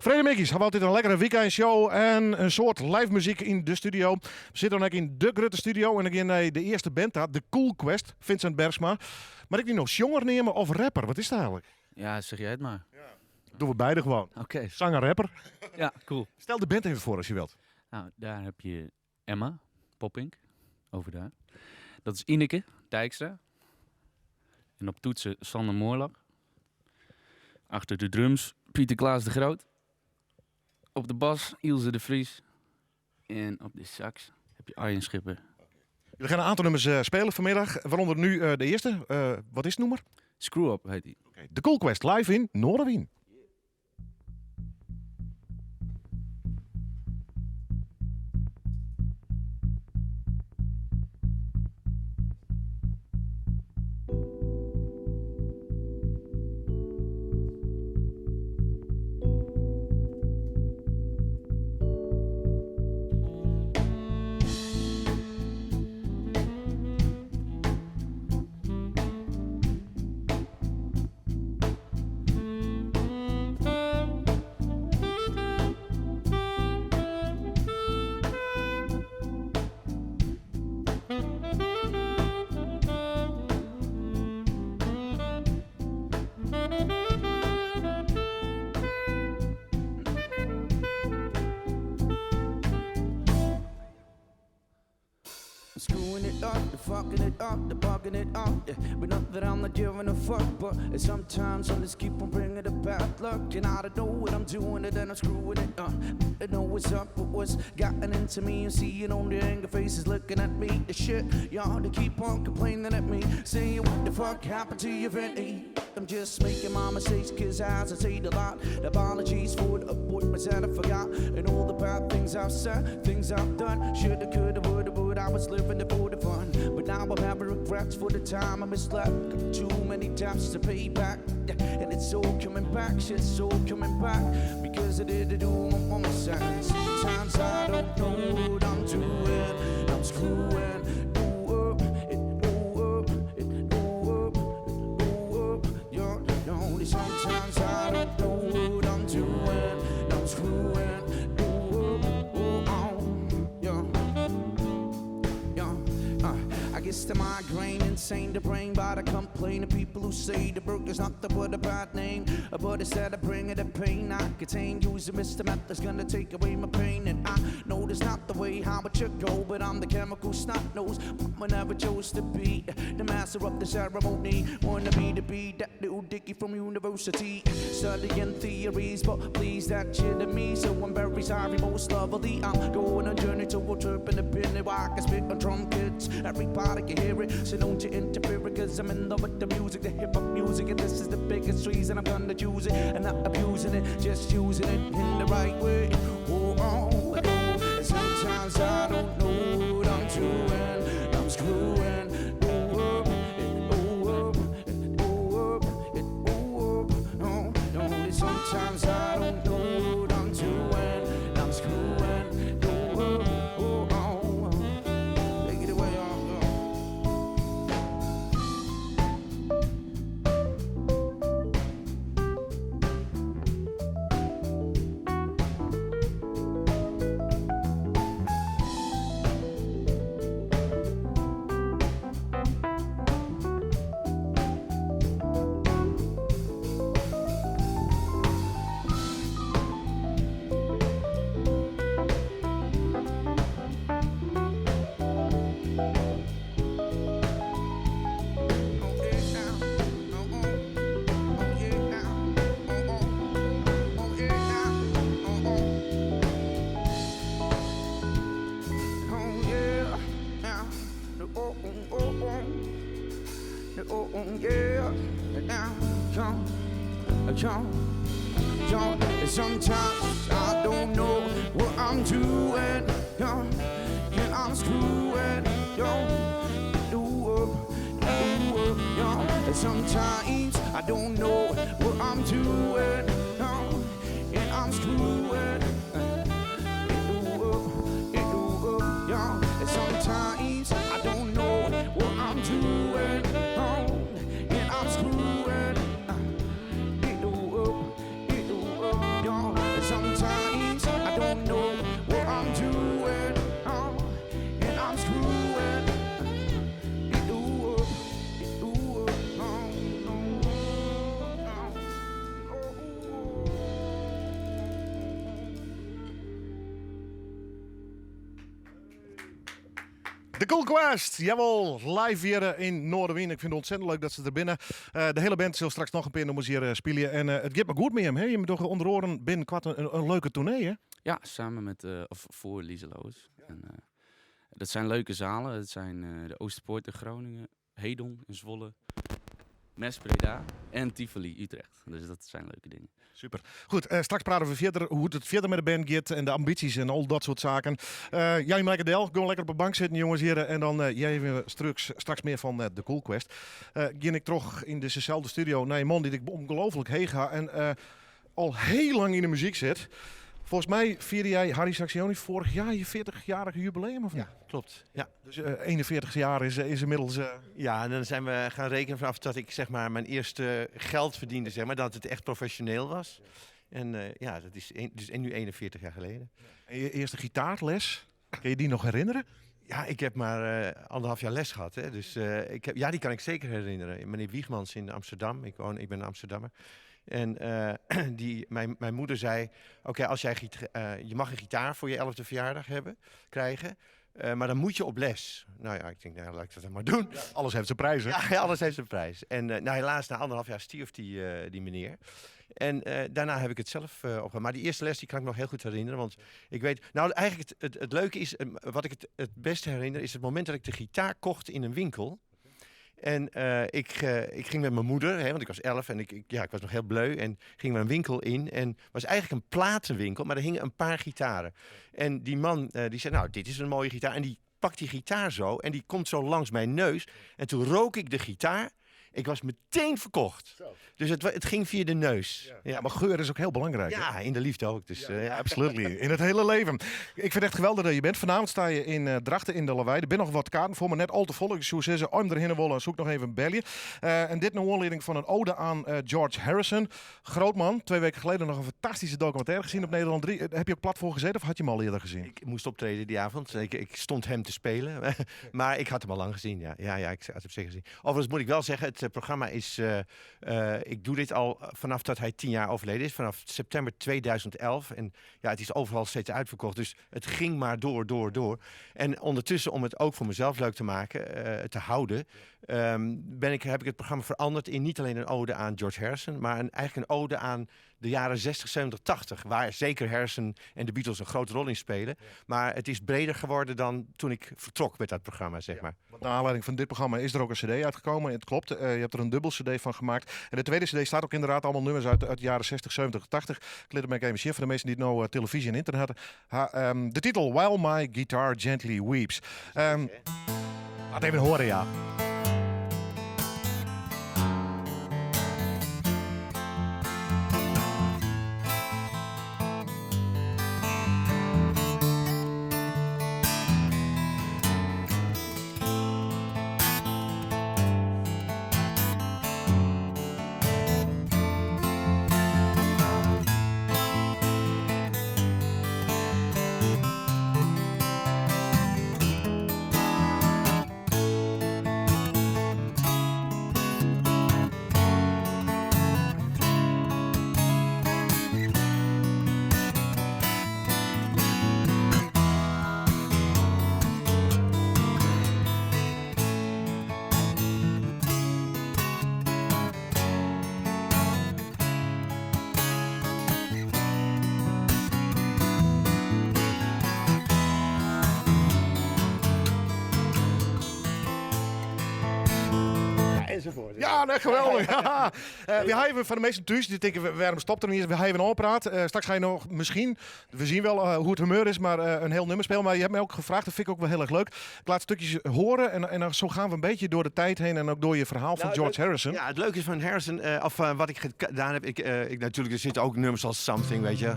Vrede Mikkies, hebben altijd een lekkere weekendshow en een soort live muziek in de studio. We zitten dan ook in de grote studio en ik in de eerste band, de Cool Quest, Vincent Bergsma. Maar ik niet nog jonger nemen of rapper, wat is het eigenlijk? Ja, zeg jij het maar. Doen we beide gewoon. Oké. Zanger, rapper. Ja, cool. Stel de band even voor als je wilt. Nou, daar heb je Emma Poppink, over daar. Dat is Ineke Dijkstra. En op toetsen Sander Moorlach. Achter de drums Pieter Klaas de Groot. Op de bas Ilse de Vries. En op de sax heb je Arjen Schipper. Jullie gaan een aantal nummers spelen vanmiddag, waaronder nu de eerste. Wat is het nummer? Screw Up heet die. De Cool Quest, live in Noorderwien. Screwing it up, the fucking it up, the bugging it up. Yeah. But not that I'm not giving a fuck, but sometimes I just keep on bringing the bad luck. And I don't know what I'm doing, and then I'm screwing it up. I know what's up, but what's gotten into me. You see it on their anger faces looking at me. The shit, y'all, they keep on complaining at me. Saying, what the fuck happened to your Vinny? I'm just making my mistakes, cause as I say a lot. Apologies for the appointments that I forgot. And all the bad things I've said, things I've done. Shoulda, coulda, woulda, but I was living it for the fun. But now I'm having regrets for the time I misled. Got too many debts to pay back. And it's all coming back, shit's all coming back. Because I didn't do my own sense. Sometimes I don't know what I'm doing. I'm screwing. Sometimes I don't know what I'm doing. I'm screwing. I guess the migraine insane the brain, but I complain to people who say the burger's not the but a bad name. But instead of bringing the pain I contain, using Mr. Meth that's gonna take away my pain. And I know that's not the way how it should go, but I'm the chemical snot nose. Mama never chose to be the master of the ceremony. Wanna be that little dickie from university, studying theories, but please that shit to me. So I'm very sorry, most lovely. I'm going on a journey to a trip in a penny where I can spit on drum kits. Everybody can hear it, so don't you interfere, cause I'm in love with the music, the hip-hop music. And this is the biggest reason I'm gonna use it. And not abusing it, just using it in the right way. Sometimes I don't know what I'm doing. I'm screwing. Sometimes I don't know what I'm doing. I'm screwing. Take it away, sometimes I don't know what I'm doing, and I'm screwing, sometimes I don't know what I'm doing, and I'm screwing, sometimes I don't know what I'm doing, and I'm screwing. De Cool Quest, jawel, live weer in Noorderwien. Ik vind het ontzettend leuk dat ze er binnen. De hele band zal straks nog een paar nummers hier spelen. En het gaat me goed met hem, hè? Je moet toch onder oren binnenkort een leuke tournee, hè? Ja, samen met, of voor Lieseloos. En, dat zijn leuke zalen. Het zijn de Oosterpoort in Groningen, Hedon in Zwolle, Mes Breda en Tivoli Utrecht. Dus dat zijn leuke dingen. Super. Goed, straks praten we verder hoe het verder met de band gaat en de ambities en al dat soort zaken. Jij Maaike Del, go lekker op de bank zitten, jongens hier. En dan jij weer straks meer van de Cool Quest. Ging ik terug in dezezelfde studio naar een man die ik ongelooflijk heen ga en al heel lang in de muziek zit. Volgens mij vierde jij, Harry Saxioni, vorig jaar je 40-jarige jubileum, of niet? Ja, klopt. Ja. Dus 41 jaar is inmiddels... Ja, en dan zijn we gaan rekenen vanaf dat ik zeg maar mijn eerste geld verdiende, zeg maar, dat het echt professioneel was. En ja, dat is dus nu 41 jaar geleden. En je eerste gitaarles, kun je die nog herinneren? Ja, ik heb maar 1,5 jaar les gehad. Hè. Dus ja, die kan ik zeker herinneren. Meneer Wiegmans in Amsterdam. Ik ben een Amsterdammer. En mijn moeder zei, oké, als jij je mag een gitaar voor je 11e verjaardag krijgen. Maar dan moet je op les. Nou ja, ik denk, nou, laat ik dat dan maar doen. Ja, alles heeft zijn prijs, hè? Ja, alles heeft zijn prijs. En nou, helaas, na 1,5 jaar stierf die meneer. En daarna heb ik het zelf opgedaan. Maar die eerste les die kan ik nog heel goed herinneren. Want ik weet... Nou, eigenlijk het leuke is... wat ik het beste herinner is het moment dat ik de gitaar kocht in een winkel. En ik ging met mijn moeder, hè, want ik was 11 en ik was nog heel bleu. En ging mijn winkel in. En het was eigenlijk een platenwinkel, maar er hingen een paar gitaren. En die man die zei, nou, dit is een mooie gitaar. En die pakt die gitaar zo en die komt zo langs mijn neus. En toen rook ik de gitaar. Ik was meteen verkocht. Zo. Dus het ging via de neus. Ja, maar geur is ook heel belangrijk. Ja, hè? In de liefde ook. Dus, ja, absoluut. In het hele leven. Ik vind het echt geweldig dat je bent. Vanavond sta je in Drachten in de Lawaai. Er zijn nog wat kaarten voor me, net al te vol. Ik zou zeggen, om erheen willen en zoek nog even een belje. En dit naar aanleiding van een ode aan George Harrison. Groot man. 2 weken geleden nog een fantastische documentaire gezien op Nederland 3. Heb je op platform gezeten of had je hem al eerder gezien? Ik moest optreden die avond. Ik stond hem te spelen. Maar ik had hem al lang gezien. Ja, ik had hem zeker gezien. Overigens moet ik wel zeggen, het programma is... ik doe dit al vanaf dat hij 10 jaar overleden is. Vanaf september 2011. En ja, het is overal steeds uitverkocht. Dus het ging maar door. En ondertussen, om het ook voor mezelf leuk te maken, te houden... heb ik het programma veranderd in niet alleen een ode aan George Harrison... maar eigenlijk een ode aan de jaren 60, 70, 80... waar zeker Harrison en de Beatles een grote rol in spelen. Ja. Maar het is breder geworden dan toen ik vertrok met dat programma, zeg maar. Naar aanleiding van dit programma is er ook een cd uitgekomen. Het klopt, je hebt er een dubbel cd van gemaakt. En de tweede cd staat ook inderdaad allemaal nummers uit de jaren 60, 70, 80. Ik liet hem even zien voor de mensen die het nou televisie en internet hadden. De titel While My Guitar Gently Weeps. Laat even horen, ja. Ja, nee, geweldig. Ja. We hebben van de meeste thuis, die denken, waarom stopt er niet? We hebben een praat. Straks ga je nog misschien, we zien wel hoe het humeur is, maar een heel nummer spelen. Maar je hebt mij ook gevraagd, dat vind ik ook wel heel erg leuk. Ik laat stukjes horen en dan zo gaan we een beetje door de tijd heen en ook door je verhaal van George Harrison. Ja, het leuke is van Harrison, wat ik gedaan heb, ik natuurlijk, er zitten ook nummers als Something, weet je.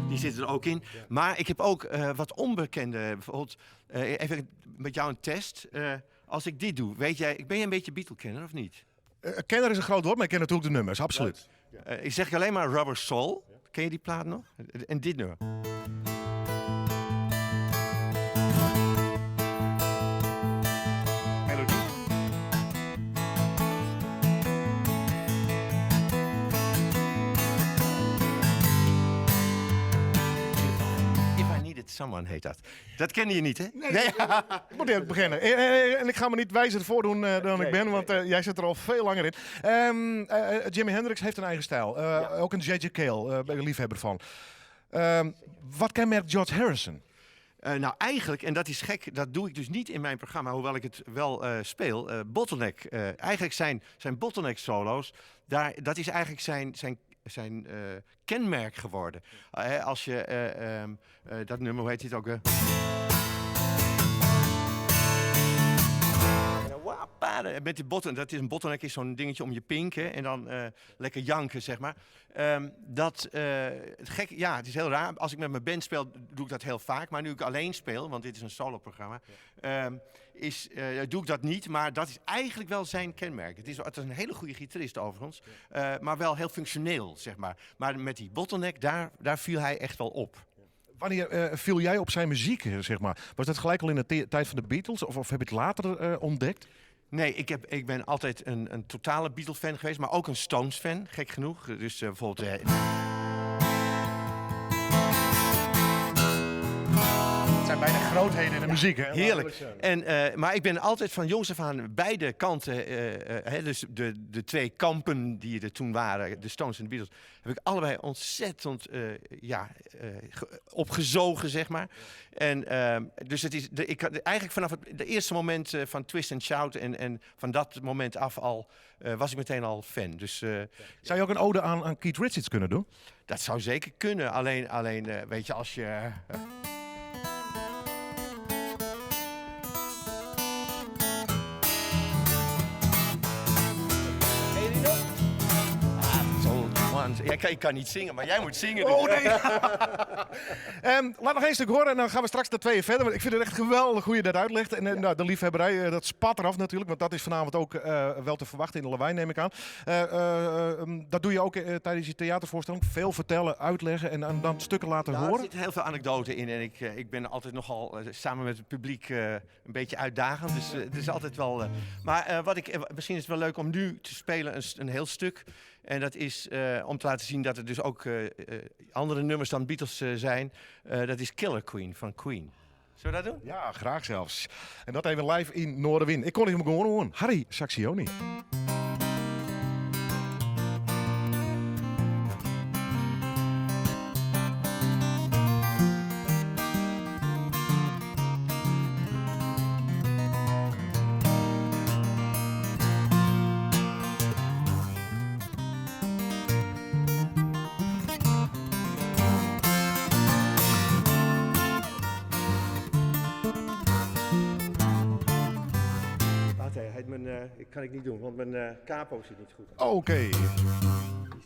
Die zitten er ook in. Ja. Maar ik heb ook wat onbekende. Bijvoorbeeld, even met jou een test. Als ik dit doe, ben jij een beetje Beatle-kenner of niet? Kenner is een groot woord, maar ik ken natuurlijk de nummers, absoluut. Ik zeg alleen maar Rubber Soul. Ja. Ken je die plaat nog? En dit nummer. Someone heet dat. Dat kende je niet, hè? Nee. Ik moet eerlijk beginnen. En ik ga me niet wijzer voordoen dan ik ben, want jij zit er al veel langer in. Jimi Hendrix heeft een eigen stijl. Ook een J.J. Cale, ben ik een liefhebber van. Wat kenmerkt George Harrison? Nou, eigenlijk, en dat is gek, dat doe ik dus niet in mijn programma, hoewel ik het wel speel. Bottleneck. Eigenlijk zijn bottleneck solo's, dat is eigenlijk zijn kenmerk geworden. Als je dat nummer, hoe heet het ook? Met die bottleneck, dat is een bottleneck, is zo'n dingetje om je pinken en dan lekker janken, zeg maar. Gek, ja, het is heel raar. Als ik met mijn band speel, doe ik dat heel vaak. Maar nu ik alleen speel, want dit is een soloprogramma, doe ik dat niet. Maar dat is eigenlijk wel zijn kenmerk. Het is een hele goede gitarist overigens, maar wel heel functioneel, zeg maar. Maar met die bottleneck, daar viel hij echt wel op. Wanneer viel jij op zijn muziek, zeg maar? Was dat gelijk al in de tijd van de Beatles of heb je het later ontdekt? Nee, ik ben altijd een totale Beatle-fan geweest, maar ook een Stones-fan, gek genoeg. Dus bijvoorbeeld... Het zijn bijna grootheden in de muziek, hè? Heerlijk. Maar ik ben altijd van jongs af aan beide kanten, dus de twee kampen die er toen waren, de Stones en de Beatles, heb ik allebei ontzettend opgezogen, zeg maar. En dus het is, eigenlijk vanaf het eerste moment van Twist and Shout en van dat moment af al was ik meteen al fan. Dus, zou je ook een ode aan Keith Richards kunnen doen? Dat zou zeker kunnen. Alleen weet je, als je... Ik kan niet zingen, maar jij moet zingen. Oh nee! Laat nog één stuk horen en dan gaan we straks naar tweeën verder. Want ik vind het echt geweldig hoe je dat uitlegt. En nou, de liefhebberij, dat spat eraf natuurlijk. Want dat is vanavond ook wel te verwachten in de Lawijn, neem ik aan. Dat doe je ook tijdens je theatervoorstelling. Veel vertellen, uitleggen en dan stukken laten horen. Er zitten heel veel anekdoten in. En ik ben altijd nogal samen met het publiek een beetje uitdagend. Dus het is altijd wel... Maar misschien is het wel leuk om nu te spelen een heel stuk. En dat is om te laten zien dat er dus ook andere nummers dan Beatles zijn. Dat is Killer Queen van Queen. Zullen we dat doen? Ja, graag zelfs. En dat even live in Noorderwind. Ik kon hem gewoon horen. Harry Saxioni. Kan ik niet doen, want mijn capo zit niet goed. Oké. Die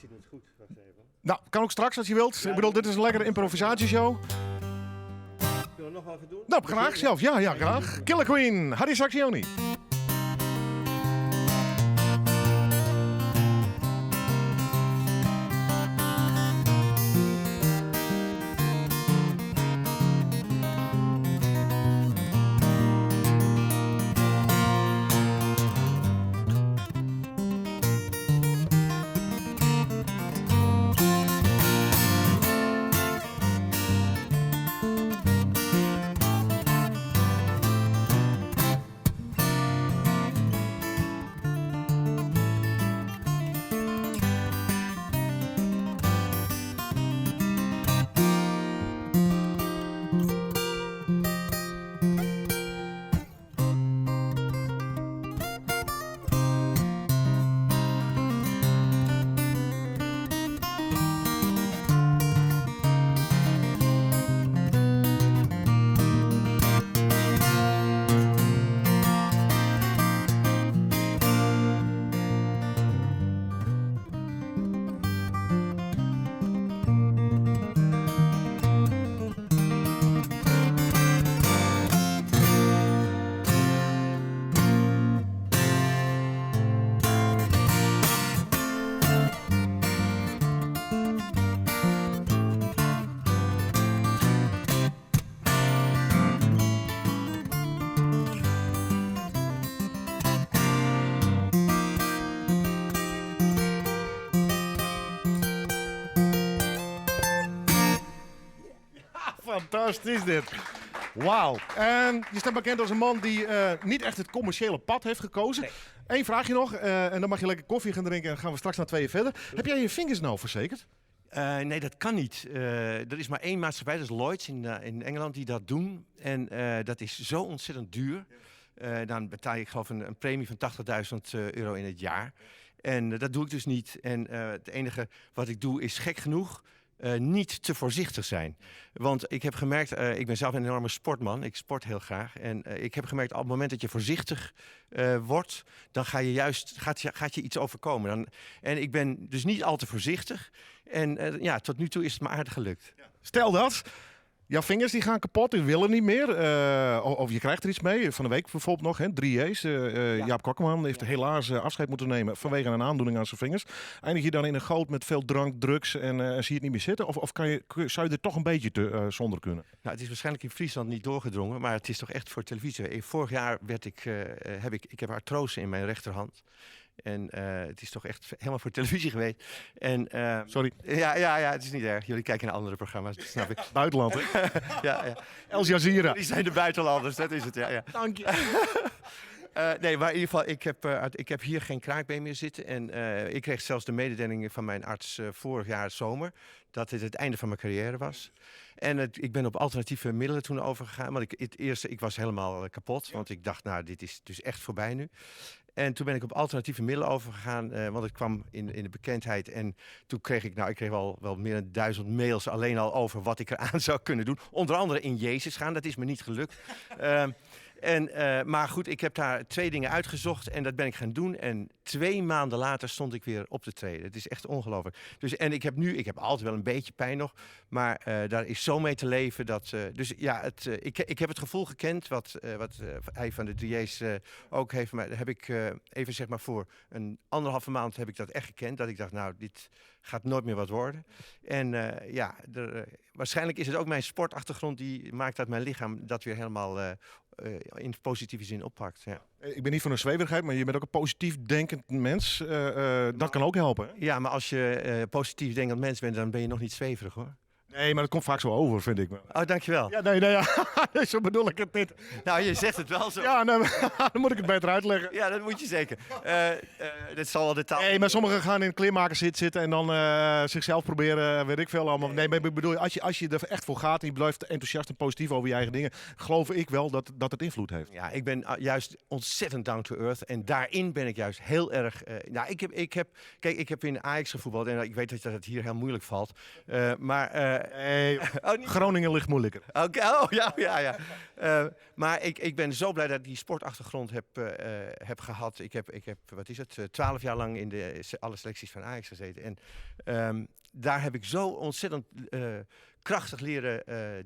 zit niet goed. Wacht even. Nou, kan ook straks als je wilt. Ik bedoel, dit is een lekkere improvisatieshow. Zullen we nog wel even doen? Nou, graag zelf. Ja, graag. Killer Queen, Harry Saxioni. Fantastisch dit. Wauw. En je staat bekend als een man die niet echt het commerciële pad heeft gekozen. Nee. Eén vraagje nog, en dan mag je lekker koffie gaan drinken en dan gaan we straks naar 2 verder. Heb jij je vingers nou verzekerd? Nee, dat kan niet. Er is maar één maatschappij, dat is Lloyds in Engeland, die dat doen. En dat is zo ontzettend duur. Dan betaal je, ik geloof, een premie van €80.000 in het jaar. En dat doe ik dus niet. En het enige wat ik doe is, gek genoeg, niet te voorzichtig zijn. Want ik heb gemerkt, ik ben zelf een enorme sportman. Ik sport heel graag. En ik heb gemerkt, op het moment dat je voorzichtig wordt, dan gaat je iets overkomen. En ik ben dus niet al te voorzichtig. En tot nu toe is het me aardig gelukt. Stel dat. Jouw vingers die gaan kapot, die willen niet meer. Of je krijgt er iets mee. Van de week bijvoorbeeld nog, 3 J's. Jaap Kokkerman heeft helaas afscheid moeten nemen vanwege een aandoening aan zijn vingers. Eindig je dan in een goot met veel drank, drugs en zie je het niet meer zitten? Of zou je er toch een beetje zonder kunnen? Nou, het is waarschijnlijk in Friesland niet doorgedrongen, maar het is toch echt voor televisie. Vorig jaar heb ik artrose in mijn rechterhand. En het is toch echt helemaal voor televisie geweest. En, Sorry. Ja, het is niet erg. Jullie kijken naar andere programma's, dat snap ik. Buitenland, hè? ja. El Jazeera. Die zijn de buitenlanders, dat is het, ja. Dank je. Nee, maar in ieder geval, ik heb hier geen kraakbeen meer zitten. En ik kreeg zelfs de mededeling van mijn arts vorig jaar zomer dat dit het einde van mijn carrière was. En ik ben op alternatieve middelen toen overgegaan. Want ik was helemaal kapot. Want ik dacht, nou, dit is dus echt voorbij nu. En toen ben ik op alternatieve middelen overgegaan, want ik kwam in de bekendheid. En toen kreeg ik wel meer dan 1000 mails alleen al over wat ik eraan zou kunnen doen. Onder andere in Jezus gaan, dat is me niet gelukt. Maar goed, ik heb daar 2 dingen uitgezocht en dat ben ik gaan doen. En 2 maanden later stond ik weer op te treden. Het is echt ongelooflijk. Dus, en ik heb altijd wel een beetje pijn nog, maar daar is zo mee te leven. Ik heb het gevoel gekend wat hij van de 3J's ook heeft. Maar heb ik even zeg maar voor een 1,5 maand heb ik dat echt gekend. Dat ik dacht, nou, dit gaat nooit meer wat worden. En waarschijnlijk is het ook mijn sportachtergrond die maakt dat mijn lichaam dat weer helemaal in positieve zin oppakt. Ja. Ik ben niet van een zweverigheid, maar je bent ook een positief denkend mens. Dat kan ook helpen. Hè? Ja, maar als je positief denkend mens bent, dan ben je nog niet zweverig, hoor. Nee, maar dat komt vaak zo over, vind ik. Oh, dankjewel. Ja, nee, zo bedoel ik het niet. Nou, je zegt het wel zo. Ja, dan moet ik het beter uitleggen. Ja, dat moet je zeker. Dit zal wel de taal... Nee, maar sommigen gaan in een kleermaker zitten en dan zichzelf proberen, weet ik veel allemaal. Nee, maar ik bedoel, als je er echt voor gaat en je blijft enthousiast en positief over je eigen dingen, geloof ik wel dat het invloed heeft. Ja, ik ben juist ontzettend down to earth en daarin ben ik juist heel erg... ik heb in Ajax gevoetbald en ik weet dat het hier heel moeilijk valt. Groningen ligt moeilijker. Oké, ja. Maar ik ben zo blij dat ik die sportachtergrond heb gehad. Ik heb 12 jaar lang in alle selecties van Ajax gezeten. En daar heb ik zo ontzettend krachtig leren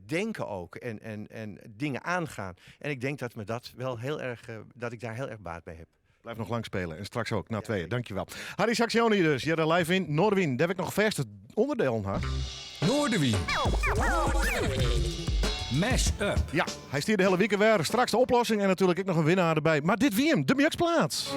denken ook. En dingen aangaan. En ik denk dat me dat wel heel erg, dat ik daar heel erg baat bij heb. Blijf nog lang spelen en straks ook na 2. Dankjewel. Harry Saxioni dus, hier live in Noorderwien. Daar heb ik nog verste onderdeel aan. Noorderwien. Mash up. Ja, hij stiert de hele week weer. Straks de oplossing en natuurlijk ook nog een winnaar erbij. Maar dit wie hem, de Mjux-plaats.